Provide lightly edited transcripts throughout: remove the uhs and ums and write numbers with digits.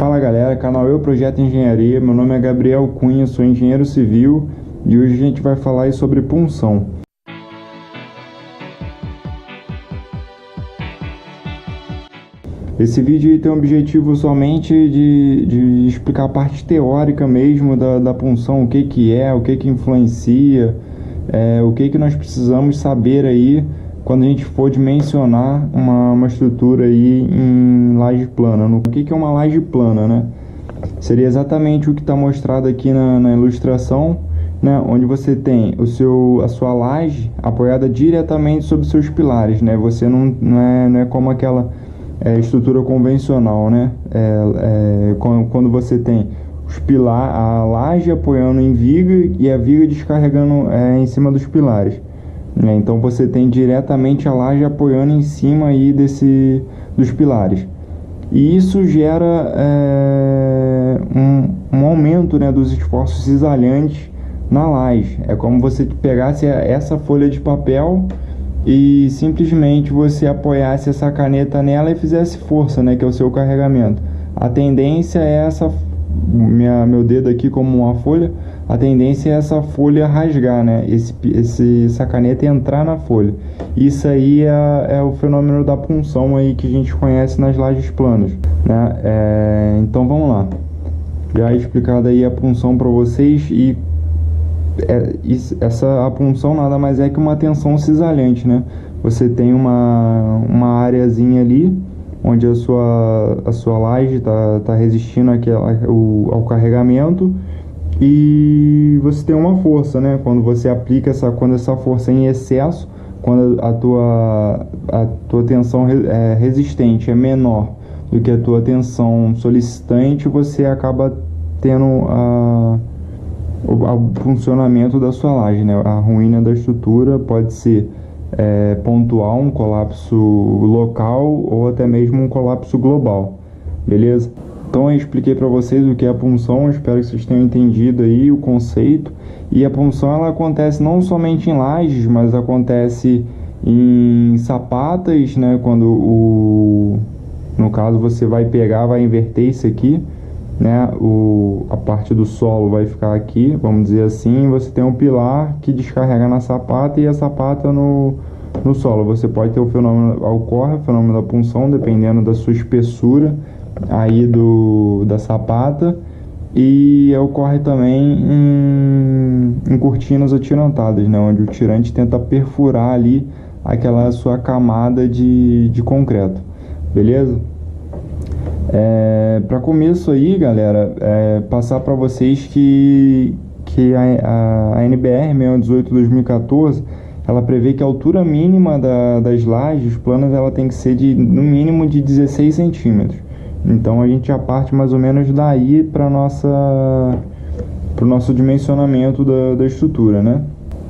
Fala galera, canal Eu Projeto Engenharia, meu nome é Gabriel Cunha, sou engenheiro civil e hoje a gente vai falar aí sobre punção. Esse vídeo aí tem o objetivo somente de explicar a parte teórica mesmo da punção, o que é, o que influencia, o que nós precisamos saber aí quando a gente for dimensionar uma estrutura aí em laje plana. O que é uma laje plana, né? Seria exatamente o que está mostrado aqui na ilustração, né? Onde você tem a sua laje apoiada diretamente sobre seus pilares, né? Você não é como aquela estrutura convencional, né? Quando você tem a laje apoiando em viga e a viga descarregando em cima dos pilares. Então você tem diretamente a laje apoiando em cima aí dos pilares. E isso gera um aumento, né, dos esforços cisalhantes na laje. É como você pegasse essa folha de papel e simplesmente você apoiasse essa caneta nela e fizesse força, né, que é o seu carregamento. A tendência é meu dedo aqui como uma folha, a tendência é essa folha rasgar, né? Essa caneta entrar na folha. Isso aí é o fenômeno da punção aí que a gente conhece nas lajes planas, né? Então vamos lá. Já explicado aí a punção para vocês e a punção nada mais é que uma tensão cisalhante, né? Você tem uma areazinha ali onde a sua laje tá resistindo ao carregamento e você tem uma força, né? Quando você aplica quando essa força é em excesso, quando a tua tensão resistente é menor do que a tua tensão solicitante, você acaba tendo o funcionamento da sua laje, né? A ruína da estrutura pode ser pontual, um colapso local ou até mesmo um colapso global, beleza? Então eu expliquei para vocês o que é a punção, espero que vocês tenham entendido aí o conceito. E a punção ela acontece não somente em lajes, mas acontece em sapatas, né? Quando no caso você vai inverter isso aqui, né? A parte do solo vai ficar aqui, vamos dizer assim, você tem um pilar que descarrega na sapata e a sapata no solo. Você pode ter ocorre o fenômeno da punção dependendo da sua espessura aí da sapata, e ocorre também em cortinas atirantadas, né? Onde o tirante tenta perfurar ali aquela sua camada de concreto, beleza? Para começo aí, galera, passar para vocês que a NBR 618/2014 ela prevê que a altura mínima das lajes planas ela tem que ser no mínimo de 16 centímetros. Então a gente já parte mais ou menos daí para o nosso dimensionamento da estrutura, né?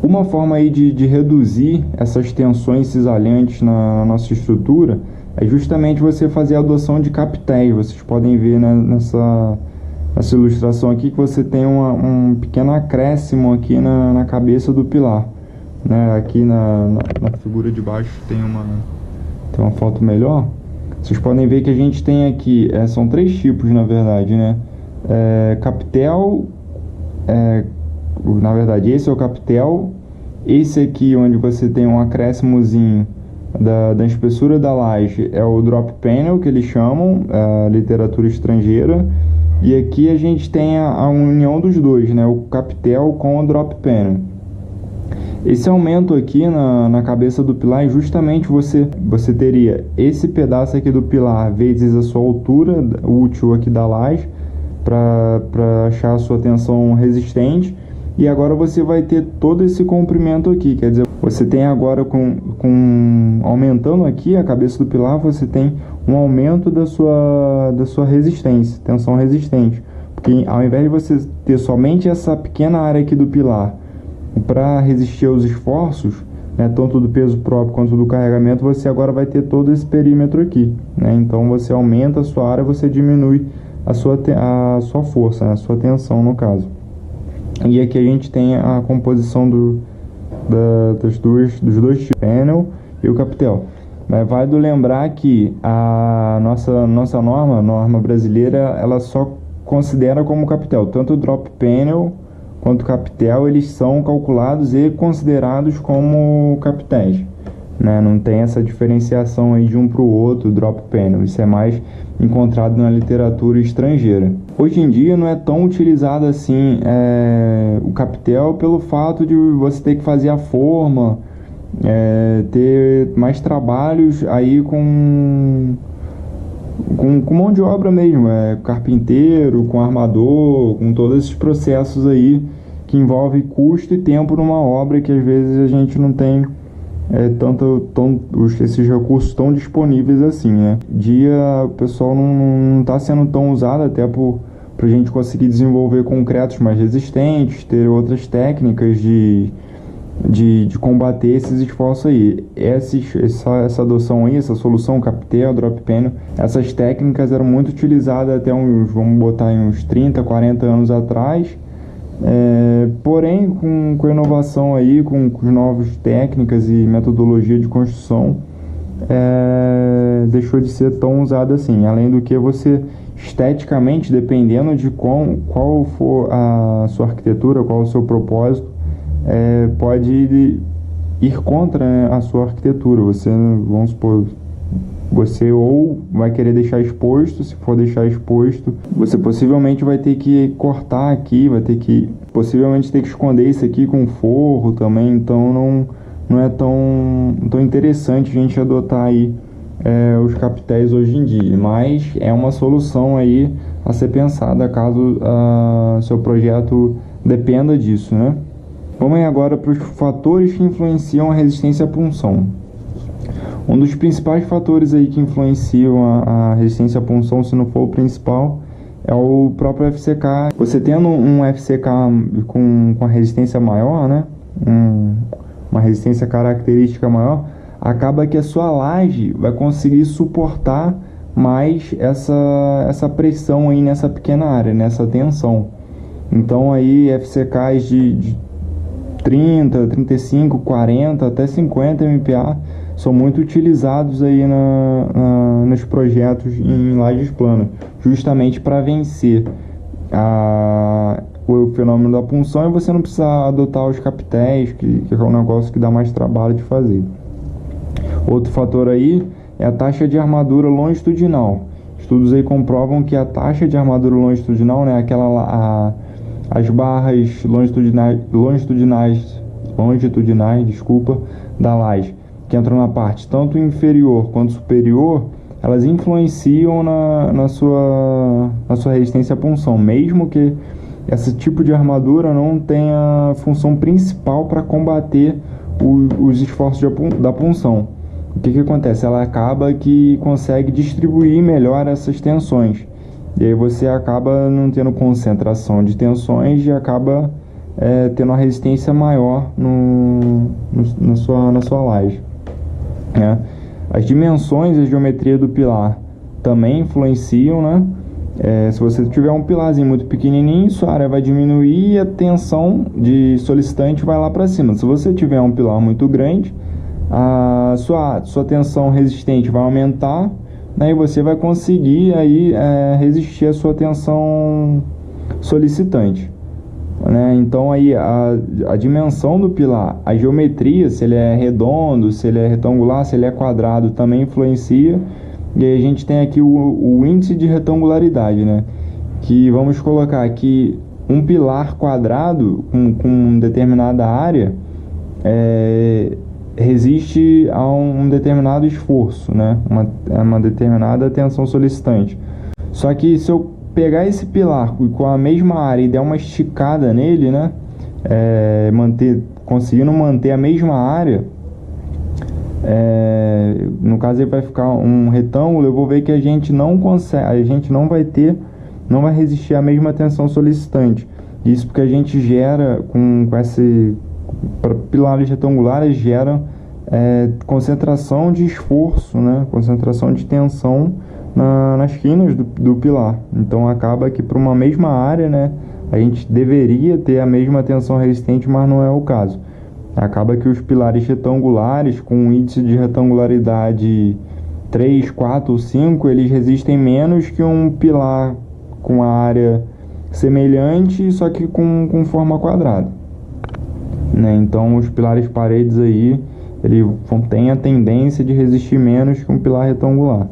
Uma forma aí de reduzir essas tensões cisalhantes na nossa estrutura é justamente você fazer a adoção de capitéis. Vocês podem ver, né, nessa ilustração aqui que você tem um pequeno acréscimo aqui na cabeça do pilar, né? Aqui na figura de baixo tem uma foto melhor. Vocês podem ver que a gente tem aqui, são três tipos na verdade, né? Capitel, na verdade esse é o capitel, esse aqui onde você tem um acréscimozinho da espessura da laje é o drop panel, que eles chamam, literatura estrangeira, e aqui a gente tem a união dos dois, né? O capitel com o drop panel. Esse aumento aqui na cabeça do pilar, justamente você teria esse pedaço aqui do pilar vezes a sua altura útil aqui da laje para achar a sua tensão resistente, e agora você vai ter todo esse comprimento aqui, quer dizer, você tem agora aumentando aqui a cabeça do pilar, você tem um aumento da sua resistência, tensão resistente, porque ao invés de você ter somente essa pequena área aqui do pilar para resistir aos esforços, né, tanto do peso próprio quanto do carregamento, você agora vai ter todo esse perímetro aqui, né? Então você aumenta a sua área, você diminui a sua força, né, a sua tensão no caso. E aqui a gente tem a composição dos dois tipos, panel e o capitel. Mas vale lembrar que a nossa norma brasileira, ela só considera como capital. Tanto o drop panel quanto o capital, eles são calculados e considerados como capitais, né? Não tem essa diferenciação aí de um para o outro, drop panel. Isso é mais encontrado na literatura estrangeira. Hoje em dia não é tão utilizado assim o capital, pelo fato de você ter que fazer a forma, ter mais trabalhos aí com mão de obra mesmo, carpinteiro, com armador, com todos esses processos aí que envolvem custo e tempo numa obra que às vezes a gente não tem esses recursos tão disponíveis assim, né? O pessoal não está sendo tão usado até para a gente conseguir desenvolver concretos mais resistentes, ter outras técnicas de combater esses esforços aí. Essa adoção aí, essa solução capital, drop panel, essas técnicas eram muito utilizadas até vamos botar uns 30, 40 anos atrás. Porém, com a inovação aí, com novas técnicas e metodologia de construção, deixou de ser tão usado assim. Além do que você, esteticamente, dependendo de qual for a sua arquitetura, qual o seu propósito, pode ir contra, né, a sua arquitetura. Vamos supor, você ou vai querer deixar exposto. Se for deixar exposto, você possivelmente vai ter que cortar aqui, possivelmente ter que esconder isso aqui com forro também. Então não é tão interessante a gente adotar aí os capitéis hoje em dia, mas é uma solução aí a ser pensada caso seu projeto dependa disso, né? Vamos aí agora para os fatores que influenciam a resistência à punção. Um dos principais fatores aí que influenciam a resistência à punção, se não for o principal, é o próprio FCK. Você tendo um FCK com a resistência maior, né? Uma resistência característica maior, acaba que a sua laje vai conseguir suportar mais essa pressão aí nessa pequena área, nessa tensão. Então aí FCKs de 30, 35, 40, até 50 MPa são muito utilizados aí nos projetos em lajes planas, justamente para vencer o fenômeno da punção e você não precisar adotar os capitéis, que é um negócio que dá mais trabalho de fazer. Outro fator aí é a taxa de armadura longitudinal. Estudos aí comprovam que a taxa de armadura longitudinal, né, as barras longitudinais, da laje, que entram na parte tanto inferior quanto superior, elas influenciam na sua resistência à punção, mesmo que esse tipo de armadura não tenha função principal para combater os esforços da punção. O que acontece? Ela acaba que consegue distribuir melhor essas tensões. E aí você acaba não tendo concentração de tensões e acaba tendo uma resistência maior na sua laje. As dimensões e a geometria do pilar também influenciam, né? Se você tiver um pilarzinho muito pequenininho, sua área vai diminuir e a tensão de solicitante vai lá para cima. Se você tiver um pilar muito grande, a sua tensão resistente vai aumentar, né, e você vai conseguir aí, resistir à sua tensão solicitante, né? Então aí a dimensão do pilar, a geometria, se ele é redondo, se ele é retangular, se ele é quadrado, também influencia. E aí a gente tem aqui o índice de retangularidade, né? Que vamos colocar aqui um pilar quadrado com determinada área resiste a um determinado esforço, né? Uma determinada tensão solicitante. Só que se eu pegar esse pilar com a mesma área e der uma esticada nele, né? Conseguindo manter a mesma área, no caso ele vai ficar um retângulo, eu vou ver que a gente não vai resistir à mesma tensão solicitante. Isso porque a gente gera pilares retangulares geram concentração de esforço, né? Concentração de tensão nas quinas do pilar. Então acaba que para uma mesma área, né, a gente deveria ter a mesma tensão resistente, mas não é o caso. Acaba que os pilares retangulares, com um índice de retangularidade 3, 4 ou 5, eles resistem menos que um pilar com a área semelhante, só que com forma quadrada, né? Então os pilares paredes aí, eles têm a tendência de resistir menos que um pilar retangular,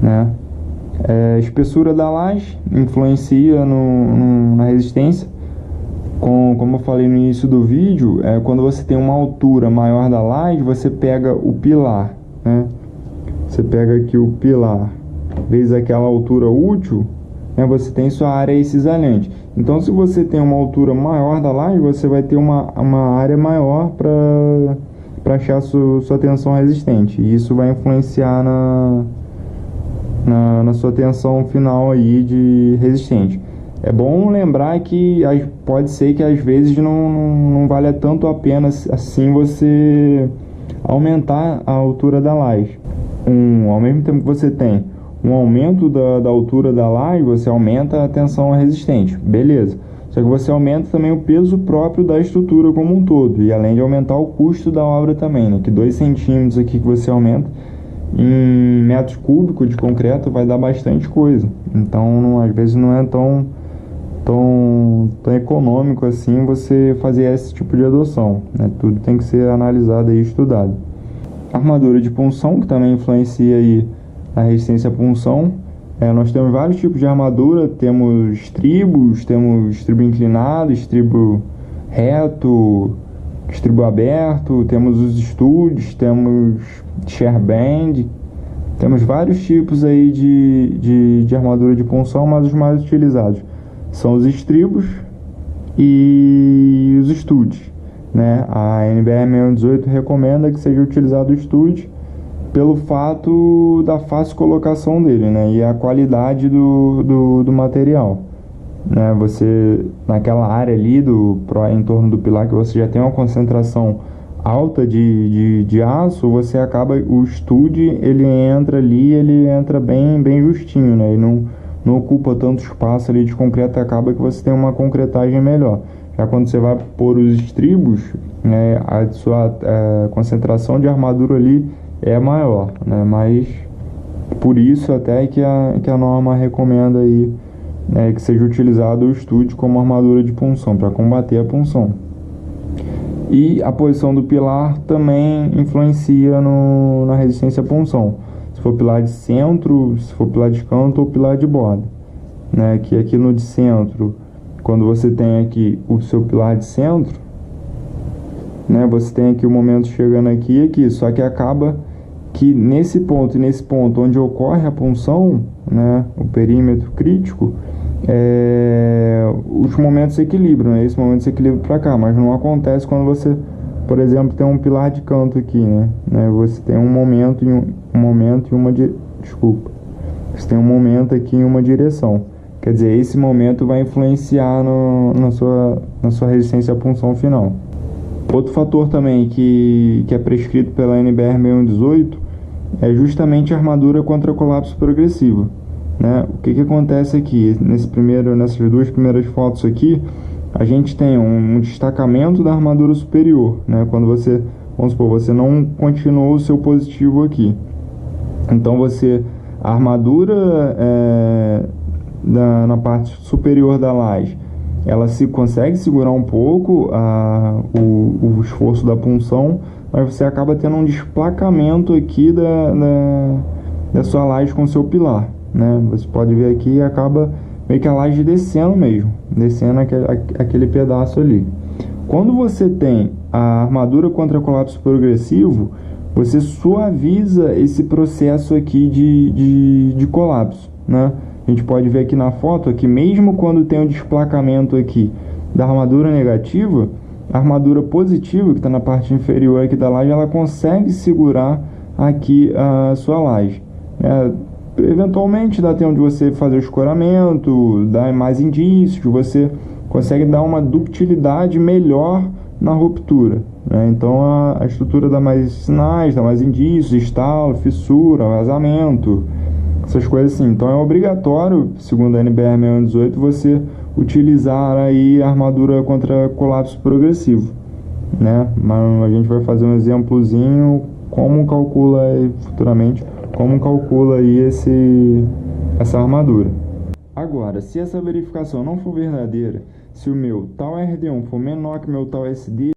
né? A espessura da laje influencia na resistência. Como eu falei no início do vídeo, quando você tem uma altura maior da laje, você pega o pilar, né? Você pega aqui o pilar vezes aquela altura útil, né? Você tem sua área cisalhante. Então, se você tem uma altura maior da laje, você vai ter uma área maior para achar sua tensão resistente. E isso vai influenciar na sua tensão final aí de resistente. É bom lembrar que pode ser que às vezes não valha tanto a pena assim você aumentar a altura da laje. Ao mesmo tempo que você tem um aumento da altura da laje, você aumenta a tensão resistente, beleza. Só que você aumenta também o peso próprio da estrutura como um todo, e além de aumentar o custo da obra também, né? Que 2 centímetros aqui que você aumenta em metros cúbicos de concreto vai dar bastante coisa. Então, às vezes não é tão econômico assim você fazer esse tipo de adoção, né? Tudo tem que ser analisado e estudado. Armadura de punção, que também influencia aí a resistência à punção. Nós temos vários tipos de armadura, temos estribos, temos estribo inclinado, estribo reto, estribo aberto, temos os studs, temos sherband, temos vários tipos aí de armadura de punção, mas os mais utilizados são os estribos e os studs, né? A NBR 618 recomenda que seja utilizado o stud pelo fato da fácil colocação dele, né? E a qualidade do material, né? Você, naquela área ali em torno do pilar, que você já tem uma concentração alta de aço, você acaba, o stud, ele entra ali, ele entra bem justinho, né? Ele não ocupa tanto espaço ali de concreto, acaba que você tem uma concretagem melhor. Já quando você vai pôr os estribos, né, a sua concentração de armadura ali é maior, né? Mas por isso até que a norma recomenda aí, né, que seja utilizado o stud como armadura de punção, para combater a punção. E a posição do pilar também influencia na resistência à punção. Se for pilar de centro, se for pilar de canto ou pilar de borda, né? Que aqui no de centro, quando você tem aqui o seu pilar de centro, né? Você tem aqui o momento chegando aqui e aqui, só que acaba que nesse ponto e nesse ponto onde ocorre a punção, né? O perímetro crítico, os momentos se equilibram, né? Esse momento se equilibra para cá, mas não acontece quando você, por exemplo, tem um pilar de canto aqui, né? Você tem um momento você tem um momento aqui em uma direção. Quer dizer, esse momento vai influenciar na sua resistência à punção final. Outro fator também que é prescrito pela NBR 6118 é justamente a armadura contra colapso progressivo, né? O que acontece aqui? Nessas 2 primeiras fotos aqui, a gente tem um destacamento da armadura superior, né? Quando você, vamos supor, você não continuou o seu positivo aqui. Então a armadura na parte superior da laje, ela consegue segurar um pouco o esforço da punção, mas você acaba tendo um desplacamento aqui da sua laje com o seu pilar, né? Você pode ver aqui, acaba meio que a laje descendo aquele pedaço ali. Quando você tem a armadura contra colapso progressivo, você suaviza esse processo aqui de colapso, né? A gente pode ver aqui na foto que mesmo quando tem um desplacamento aqui da armadura negativa, a armadura positiva, que está na parte inferior aqui da laje, ela consegue segurar aqui a sua laje. Eventualmente dá tempo de você fazer o escoramento, dá mais indícios, você consegue dar uma ductilidade melhor na ruptura, né? Então a estrutura dá mais sinais, dá mais indícios, estalo, fissura, vazamento, essas coisas assim. Então é obrigatório, segundo a NBR 6118, você utilizar aí a armadura contra colapso progressivo, né? Mas a gente vai fazer um exemplozinho como calcula futuramente, como calcula aí essa armadura. Agora, se essa verificação não for verdadeira, se o meu tal RD1 for menor que meu tal SD,